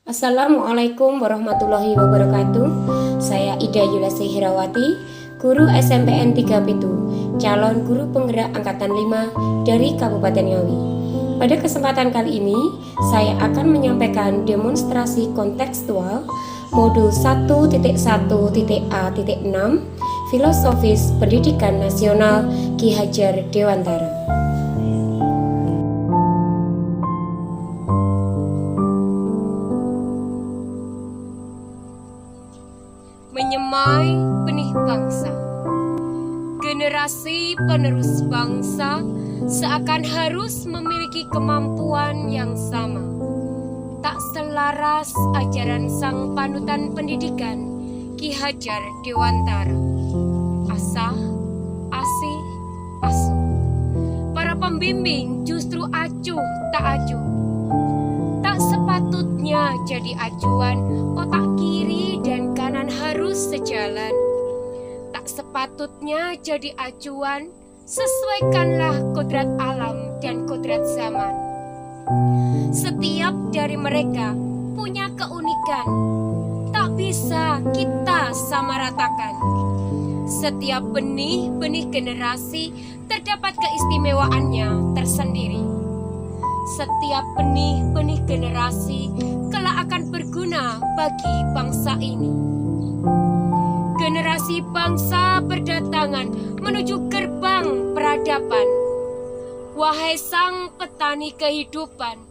Assalamualaikum warahmatullahi wabarakatuh. Saya Ida Yulasi Herawati, guru SMPN 3 Pitu, calon guru penggerak angkatan 5 dari Kabupaten Ngawi. Pada kesempatan kali ini, saya akan menyampaikan demonstrasi kontekstual modul 1.1.A.6 Filosofis Pendidikan Nasional Ki Hajar Dewantara. Menyemai benih bangsa. Generasi penerus bangsa seakan harus memiliki kemampuan yang sama. Tak selaras ajaran sang panutan pendidikan Ki Hajar Dewantara. Asah, asih, asuh. Para pembimbing justru acuh tak acuh. Tak sepatutnya jadi acuan otak kiri dan kanan harus sejalan. Tak sepatutnya jadi acuan, sesuaikanlah kodrat alam dan kodrat zaman. Setiap dari mereka punya keunikan, tak bisa kita samaratakan. Setiap benih-benih generasi terdapat keistimewaannya tersendiri. Setiap benih-benih generasi kelak akan berguna bagi bangsa ini. Generasi bangsa berdatangan menuju gerbang peradaban. Wahai sang petani kehidupan,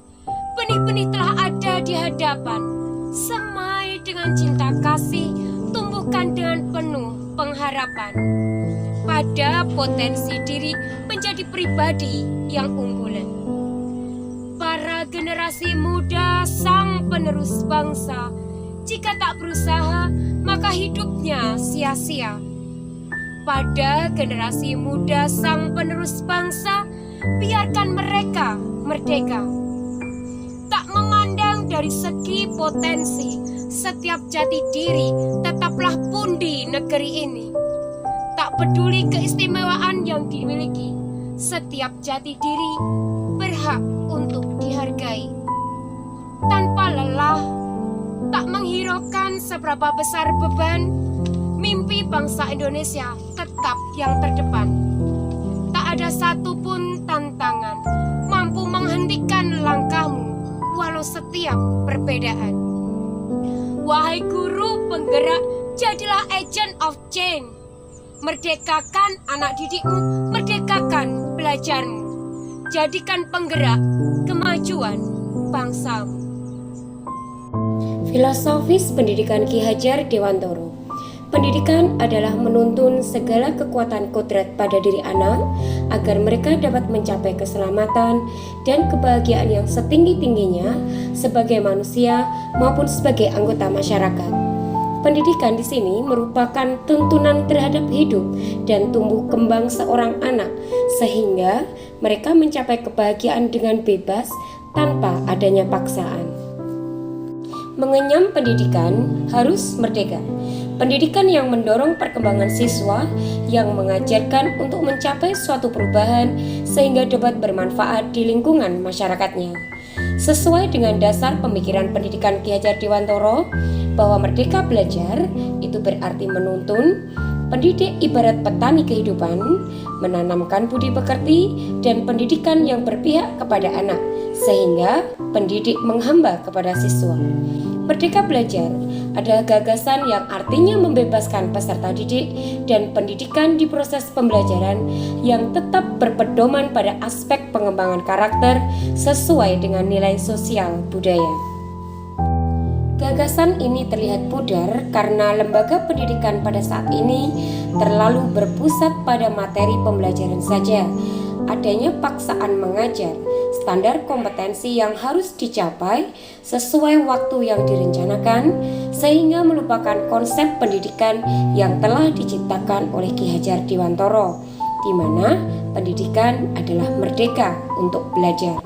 benih-benih telah ada di hadapan. Semai dengan cinta kasih, tumbuhkan dengan penuh pengharapan pada potensi diri menjadi pribadi yang unggulan. Para generasi muda sang penerus bangsa, jika tak berusaha maka hidupnya sia-sia. Pada generasi muda sang penerus bangsa, biarkan mereka merdeka. Tak memandang dari segi potensi, setiap jati diri tetaplah pundi negeri ini. Tak peduli keistimewaan yang dimiliki, setiap jati diri berhak untuk dihargai. Tanpa lelah, tak menghiraukan seberapa besar beban, mimpi bangsa Indonesia tetap yang terdepan. Tak ada satupun tantangan mampu menghentikan langkahmu walau setiap perbedaan. Wahai guru penggerak, jadilah agent of change. Merdekakan anak didikmu, merdekakan belajarmu. Jadikan penggerak kemajuan bangsamu. Filosofis Pendidikan Ki Hajar Dewantara. Pendidikan adalah menuntun segala kekuatan kodrat pada diri anak agar mereka dapat mencapai keselamatan dan kebahagiaan yang setinggi-tingginya sebagai manusia maupun sebagai anggota masyarakat. Pendidikan di sini merupakan tuntunan terhadap hidup dan tumbuh kembang seorang anak sehingga mereka mencapai kebahagiaan dengan bebas tanpa adanya paksaan. Mengenyam pendidikan harus merdeka. Pendidikan yang mendorong perkembangan siswa, yang mengajarkan untuk mencapai suatu perubahan sehingga dapat bermanfaat di lingkungan masyarakatnya. Sesuai dengan dasar pemikiran pendidikan Ki Hajar Dewantara bahwa merdeka belajar itu berarti menuntun. Pendidik ibarat petani kehidupan, menanamkan budi pekerti dan pendidikan yang berpihak kepada anak, sehingga pendidik menghamba kepada siswa. Merdeka belajar adalah gagasan yang artinya membebaskan peserta didik dan pendidikan di proses pembelajaran yang tetap berpedoman pada aspek pengembangan karakter sesuai dengan nilai sosial budaya. Gagasan ini terlihat pudar karena lembaga pendidikan pada saat ini terlalu berpusat pada materi pembelajaran saja. Adanya paksaan mengajar, standar kompetensi yang harus dicapai sesuai waktu yang direncanakan, sehingga melupakan konsep pendidikan yang telah diciptakan oleh Ki Hajar Dewantara, di mana pendidikan adalah merdeka untuk belajar.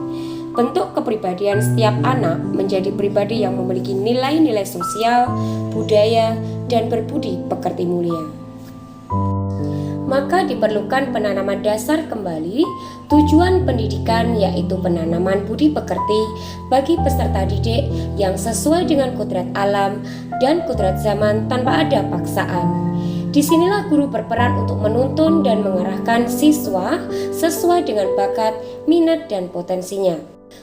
Bentuk kepribadian setiap anak menjadi pribadi yang memiliki nilai-nilai sosial, budaya, dan berbudi pekerti mulia. maka diperlukan penanaman dasar kembali tujuan pendidikan, yaitu penanaman budi pekerti bagi peserta didik yang sesuai dengan kodrat alam dan kodrat zaman tanpa ada paksaan. Disinilah guru berperan untuk menuntun dan mengarahkan siswa sesuai dengan bakat, minat, dan potensinya.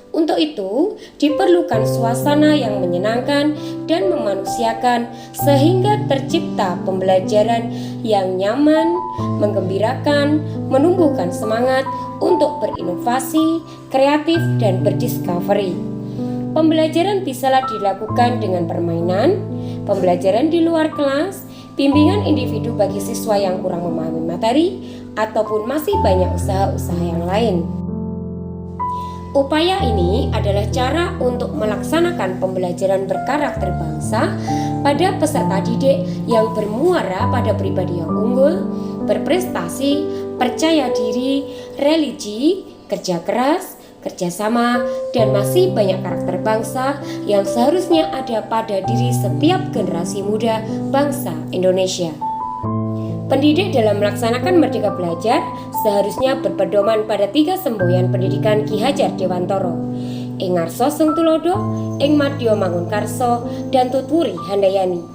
Untuk itu, diperlukan suasana yang menyenangkan dan memanusiakan sehingga tercipta pembelajaran yang nyaman, menggembirakan, menumbuhkan semangat untuk berinovasi, kreatif, dan berdiscovery. Pembelajaran bisalah dilakukan dengan permainan, pembelajaran di luar kelas, bimbingan individu bagi siswa yang kurang memahami materi, ataupun masih banyak usaha-usaha yang lain. Upaya ini adalah cara untuk melaksanakan pembelajaran berkarakter bangsa pada peserta didik yang bermuara pada pribadi yang unggul, berprestasi, percaya diri, religi, kerja keras, kerjasama, dan masih banyak karakter bangsa yang seharusnya ada pada diri setiap generasi muda bangsa Indonesia. Pendidik dalam melaksanakan Merdeka Belajar seharusnya berpedoman pada 3 semboyan pendidikan Ki Hajar Dewantara, ing ngarsa Sung Tulodo, ing madya Mangunkarso, dan Tutwuri Handayani.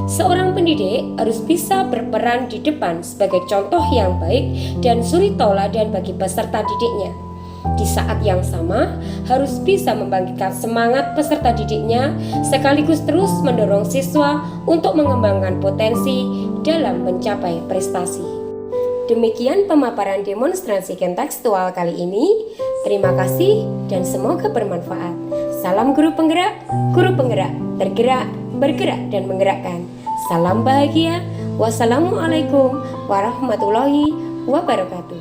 Seorang pendidik harus bisa berperan di depan sebagai contoh yang baik dan suri tauladan bagi peserta didiknya. Di saat yang sama, harus bisa membangkitkan semangat peserta didiknya sekaligus terus mendorong siswa untuk mengembangkan potensi dalam mencapai prestasi. Demikian pemaparan demonstrasi kontekstual kali ini. Terima kasih dan semoga bermanfaat. Salam guru penggerak, tergerak, bergerak, dan menggerakkan. Salam bahagia. Wassalamualaikum warahmatullahi wabarakatuh.